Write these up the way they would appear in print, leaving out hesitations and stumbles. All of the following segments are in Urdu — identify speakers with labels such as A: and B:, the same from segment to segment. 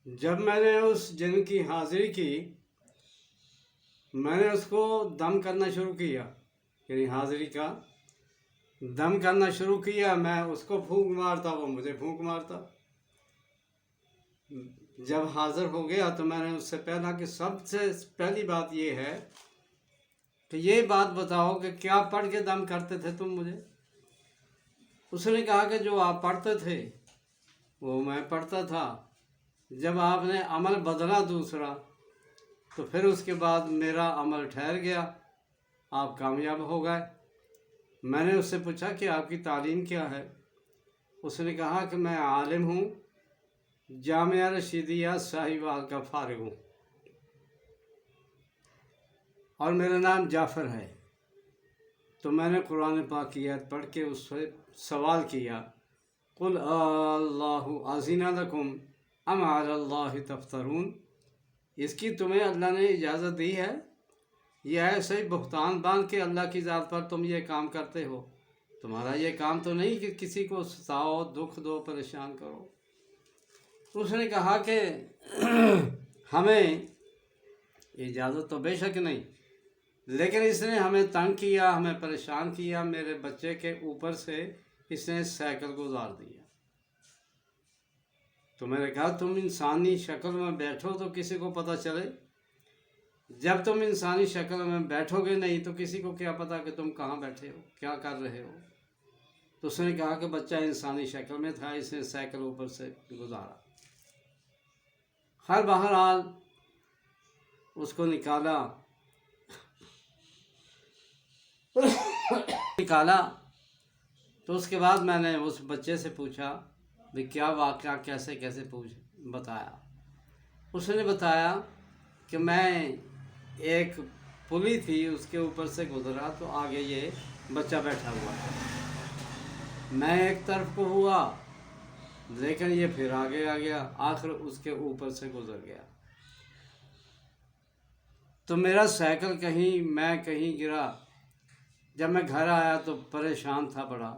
A: جب میں نے اس جن کی حاضری کی، میں نے اس کو دم کرنا شروع کیا، یعنی حاضری کا دم کرنا شروع کیا۔ میں اس کو پھونک مارتا، وہ مجھے پھونک مارتا۔ جب حاضر ہو گیا تو میں نے اس سے پہلا کہ سب سے پہلی بات یہ ہے کہ یہ بات بتاؤ کہ کیا پڑھ کے دم کرتے تھے تم مجھے؟ اس نے کہا کہ جو آپ پڑھتے تھے وہ میں پڑھتا تھا۔ جب آپ نے عمل بدلا دوسرا تو پھر اس کے بعد میرا عمل ٹھہر گیا، آپ کامیاب ہو گئے۔ میں نے اس سے پوچھا کہ آپ کی تعلیم کیا ہے؟ اس نے کہا کہ میں عالم ہوں، جامعہ رشیدیہ ساہیوال کا فارغ ہوں، اور میرا نام جعفر ہے۔ تو میں نے قرآن پاک کی آیت پڑھ کے اس سے سوال کیا، قل اللہ اذن لکم ام علی اللہ تفترون، اس کی تمہیں اللہ نے اجازت دی ہے یا ایسے ہی بہتان باندھ کے اللہ کی ذات پر تم یہ کام کرتے ہو؟ تمہارا یہ کام تو نہیں کہ کسی کو ستاؤ، دکھ دو، پریشان کرو۔ اس نے کہا کہ ہمیں اجازت تو بے شک نہیں، لیکن اس نے ہمیں تنگ کیا، ہمیں پریشان کیا، میرے بچے کے اوپر سے اس نے سائیکل گزار دیا۔ تو میں نے کہا تم انسانی شکل میں بیٹھو تو کسی کو پتہ چلے، جب تم انسانی شکل میں بیٹھو گے نہیں تو کسی کو کیا پتہ کہ تم کہاں بیٹھے ہو، کیا کر رہے ہو؟ تو اس نے کہا کہ بچہ انسانی شکل میں تھا، اس نے سائیکل اوپر سے گزارا۔ ہر بہرحال اس کو نکالا تو اس کے بعد میں نے اس بچے سے پوچھا بھی کیا واقعہ کیسے بتایا۔ اس نے بتایا کہ میں ایک پلی تھی، اس کے اوپر سے گزرا تو آگے یہ بچہ بیٹھا ہوا تھا، میں ایک طرف کو ہوا لیکن یہ پھر آگے آ گیا، آخر اس کے اوپر سے گزر گیا۔ تو میرا سائیکل میں کہیں گرا۔ جب میں گھر آیا تو پریشان تھا بڑا،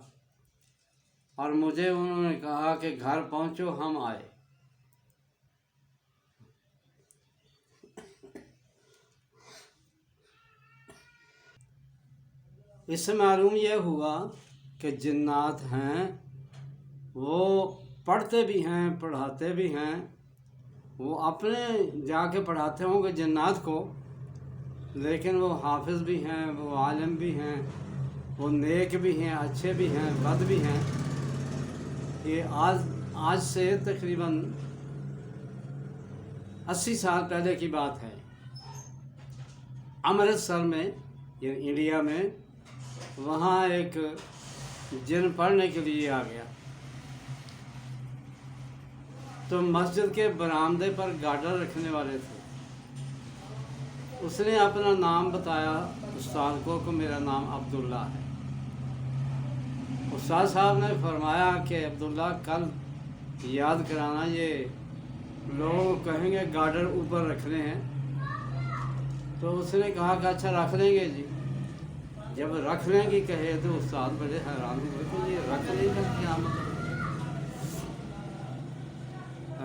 A: اور مجھے انہوں نے کہا کہ گھر پہنچو، ہم آئے۔ اس سے معلوم یہ ہوا کہ جنات ہیں، وہ پڑھتے بھی ہیں، پڑھاتے بھی ہیں۔ وہ اپنے جا کے پڑھاتے ہوں گے جنات کو، لیکن وہ حافظ بھی ہیں، وہ عالم بھی ہیں، وہ نیک بھی ہیں، اچھے بھی ہیں، بد بھی ہیں۔ یہ آج سے تقریباً 80 سال پہلے کی بات ہے، امرتسر میں یعنی انڈیا میں، وہاں ایک جن پڑھنے کے لیے آ گیا۔ تو مسجد کے برآمدے پر گارڈر رکھنے والے تھے، اس نے اپنا نام بتایا استاد کو کہ میرا نام عبداللہ ہے۔ استاد صاحب نے فرمایا کہ عبداللہ کل یاد کرانا، یہ لوگ کہیں گے گارڈر اوپر رکھنے ہیں۔ تو اس نے کہا کہ اچھا رکھ لیں گے جی۔ جب رکھنے کی کہے تو استاد بڑے حیران ہوئے کہ یہ رکھنے کا کیا مطلب؟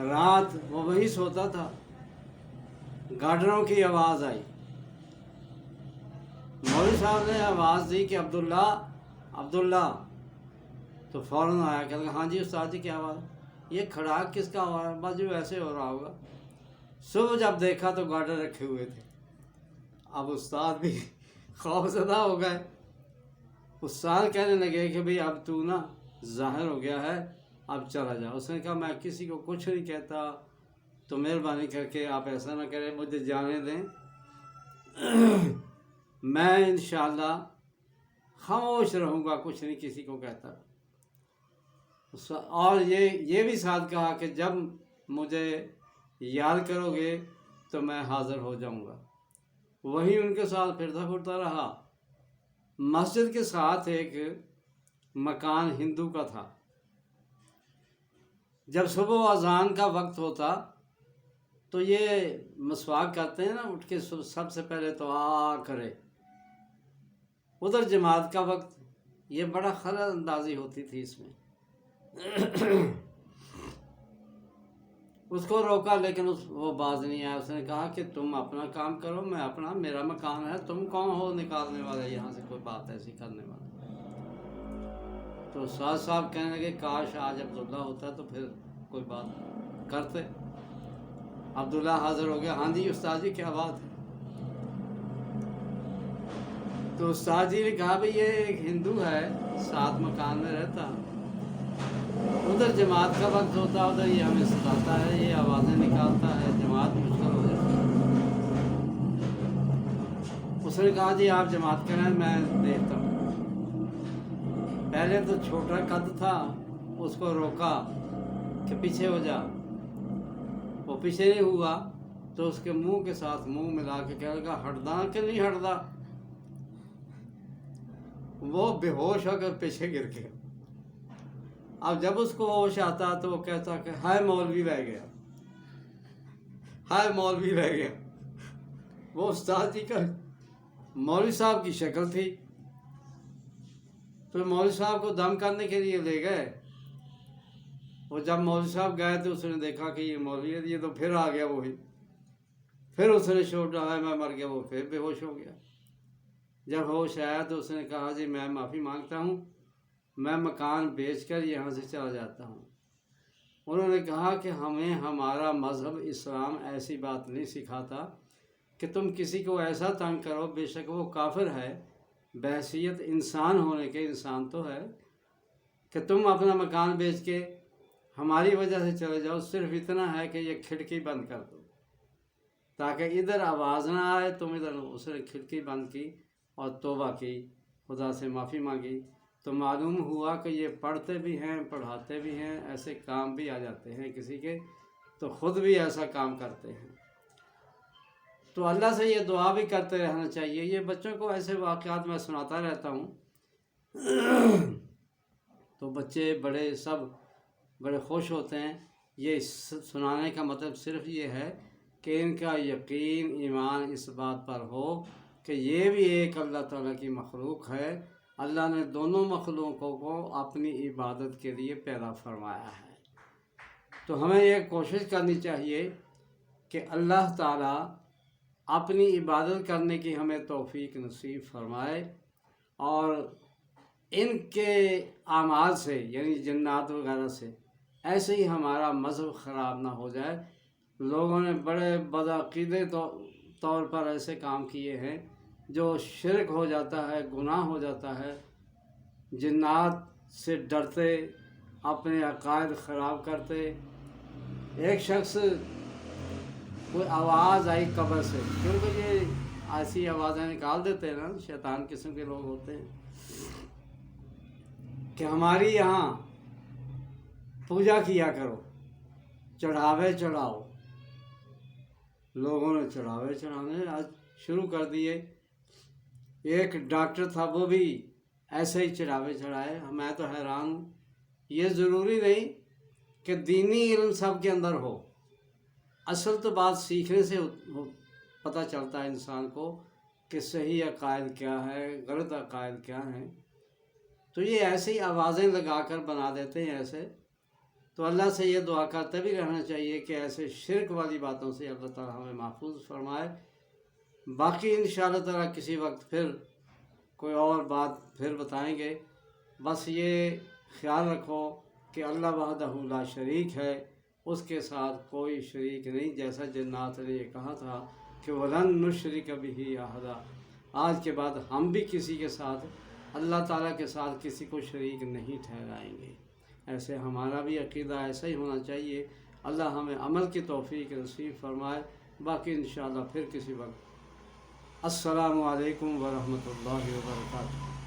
A: رات وہ وہی سوتا تھا، گارڈروں کی آواز آئی، مولوی صاحب نے آواز دی کہ عبداللہ عبداللہ، تو فوراً آیا کہ ہاں جی استاد جی کیا آواز؟ یہ کھڑاک کس کا ہوا ہے؟ بس جو ایسے ہو رہا ہوگا۔ صبح جب دیکھا تو گارڈر رکھے ہوئے تھے۔ اب استاد بھی خوف زدہ ہو گئے۔ استاد کہنے لگے کہ بھئی اب تو نا ظاہر ہو گیا ہے، اب چلا جا۔ اس نے کہا میں کسی کو کچھ نہیں کہتا، تو مہربانی کر کے آپ ایسا نہ کریں، مجھے جانے دیں، میں انشاءاللہ خاموش رہوں گا، کچھ نہیں کسی کو کہتا۔ اور یہ بھی ساتھ کہا کہ جب مجھے یاد کرو گے تو میں حاضر ہو جاؤں گا۔ وہیں ان کے ساتھ پھرتا پھرتا رہا۔ مسجد کے ساتھ ایک مکان ہندو کا تھا۔ جب صبح اذان کا وقت ہوتا تو یہ مسواک کرتے ہیں نا، اٹھ کے سب سے پہلے تو کرے۔ ادھر جماعت کا وقت، یہ بڑا خلل اندازی ہوتی تھی اس میں۔ اس کو روکا لیکن وہ باز نہیں آیا. اس نے کہا کہ تم اپنا کام کرو، میں اپنا، میرا مکان ہے، تم کون ہو نکالنے والے یہاں سے کوئی بات ایسی کرنے والا. تو استاد صاحب کہنے لگے کاش آج عبداللہ ہوتا تو پھر کوئی بات کرتے. عبداللہ حاضر ہو گیا. ہاں جی استاد جی کیا بات ہے؟ تو استاد جی نے کہا بھئی یہ ایک ہندو ہے، ساتھ مکان میں رہتا، ادھر جماعت کا وقت ہوتا، ادھر یہ ہمیں ستاتا ہے، یہ آوازیں نکالتا ہے، جماعت مشکل ہو جاتی ہے. اس نے کہا جی آپ جماعت کریں میں دیکھتا ہوں. پہلے تو چھوٹا قد تھا، اس کو روکا کہ پیچھے ہو جا. وہ پیچھے نہیں ہوا تو اس کے منہ کے ساتھ منہ ملا کے کہنے لگا ہٹدا کہ نہیں ہٹدا. وہ بے ہوش ہو کر پیچھے گر گیا. اب جب اس کو ہوش آتا تو وہ کہتا کہ ہائے مولوی رہ گیا، ہائے مولوی رہ گیا. وہ استاد جی کا مولوی صاحب کی شکل تھی. تو مولوی صاحب کو دم کرنے کے لیے لے گئے. وہ جب مولوی صاحب گئے تو اس نے دیکھا کہ یہ مولوی ہے، یہ تو پھر آ گیا وہی. پھر اس نے شور ڈالا میں مر گیا. وہ پھر بے ہوش ہو گیا. جب ہوش آیا تو اس نے کہا جی میں معافی مانگتا ہوں، میں مکان بیچ کر یہاں سے چلا جاتا ہوں. انہوں نے کہا کہ ہمیں ہمارا مذہب اسلام ایسی بات نہیں سکھاتا کہ تم کسی کو ایسا تنگ کرو، بے شک وہ کافر ہے، بحیثیت انسان ہونے کے انسان تو ہے، کہ تم اپنا مکان بیچ کے ہماری وجہ سے چلے جاؤ. صرف اتنا ہے کہ یہ کھڑکی بند کر دو تاکہ ادھر آواز نہ آئے. تم ادھر. اس نے کھڑکی بند کی اور توبہ کی، خدا سے معافی مانگی. تو معلوم ہوا کہ یہ پڑھتے بھی ہیں، پڑھاتے بھی ہیں، ایسے کام بھی آ جاتے ہیں کسی کے، تو خود بھی ایسا کام کرتے ہیں. تو اللہ سے یہ دعا بھی کرتے رہنا چاہیے. یہ بچوں کو ایسے واقعات میں سناتا رہتا ہوں تو بچے بڑے سب بڑے خوش ہوتے ہیں. یہ سنانے کا مطلب صرف یہ ہے کہ ان کا یقین ایمان اس بات پر ہو کہ یہ بھی ایک اللہ تعالیٰ کی مخلوق ہے. اللہ نے دونوں مخلوقوں کو اپنی عبادت کے لیے پیدا فرمایا ہے. تو ہمیں یہ کوشش کرنی چاہیے کہ اللہ تعالیٰ اپنی عبادت کرنے کی ہمیں توفیق نصیب فرمائے، اور ان کے اعمال سے یعنی جنات وغیرہ سے ایسے ہی ہمارا مذہب خراب نہ ہو جائے. لوگوں نے بڑے بدعقیدے طور پر ایسے کام کیے ہیں جو شرک ہو جاتا ہے، گناہ ہو جاتا ہے. جنات سے ڈرتے، اپنے عقائد خراب کرتے. ایک شخص کوئی آواز آئی قبر سے، کیونکہ یہ ایسی آوازیں نکال دیتے ہیں نا، شیطان قسم کے لوگ ہوتے ہیں، کہ ہماری یہاں پوجا کیا کرو، چڑھاوے چڑھاؤ. لوگوں نے چڑھاوے چڑھانے آج شروع کر دیے. ایک ڈاکٹر تھا وہ بھی ایسے ہی چڑھاوے چڑھائے. میں تو حیران ہوں. یہ ضروری نہیں کہ دینی علم سب کے اندر ہو. اصل تو بات سیکھنے سے پتہ چلتا ہے انسان کو کہ صحیح عقائد کیا ہے، غلط عقائد کیا ہیں. تو یہ ایسے ہی آوازیں لگا کر بنا دیتے ہیں ایسے. تو اللہ سے یہ دعا کرتے بھی رہنا چاہیے کہ ایسے شرک والی باتوں سے اللہ تعالیٰ ہمیں محفوظ فرمائے. باقی انشاءاللہ تعالیٰ کسی وقت پھر کوئی اور بات پھر بتائیں گے. بس یہ خیال رکھو کہ اللہ وحدہ لا شریک ہے، اس کے ساتھ کوئی شریک نہیں. جیسا جنات نے یہ کہا تھا کہ وَلَن نُشْرِكَ بِهِ أَحَدًا، آج کے بعد ہم بھی کسی کے ساتھ، اللہ تعالیٰ کے ساتھ کسی کو شریک نہیں ٹھہرائیں گے. ایسے ہمارا بھی عقیدہ ایسا ہی ہونا چاہیے. اللہ ہمیں عمل کی توفیق نصیب فرمائے. باقی انشاءاللہ پھر کسی وقت. السلام علیکم ورحمۃ اللہ وبرکاتہ.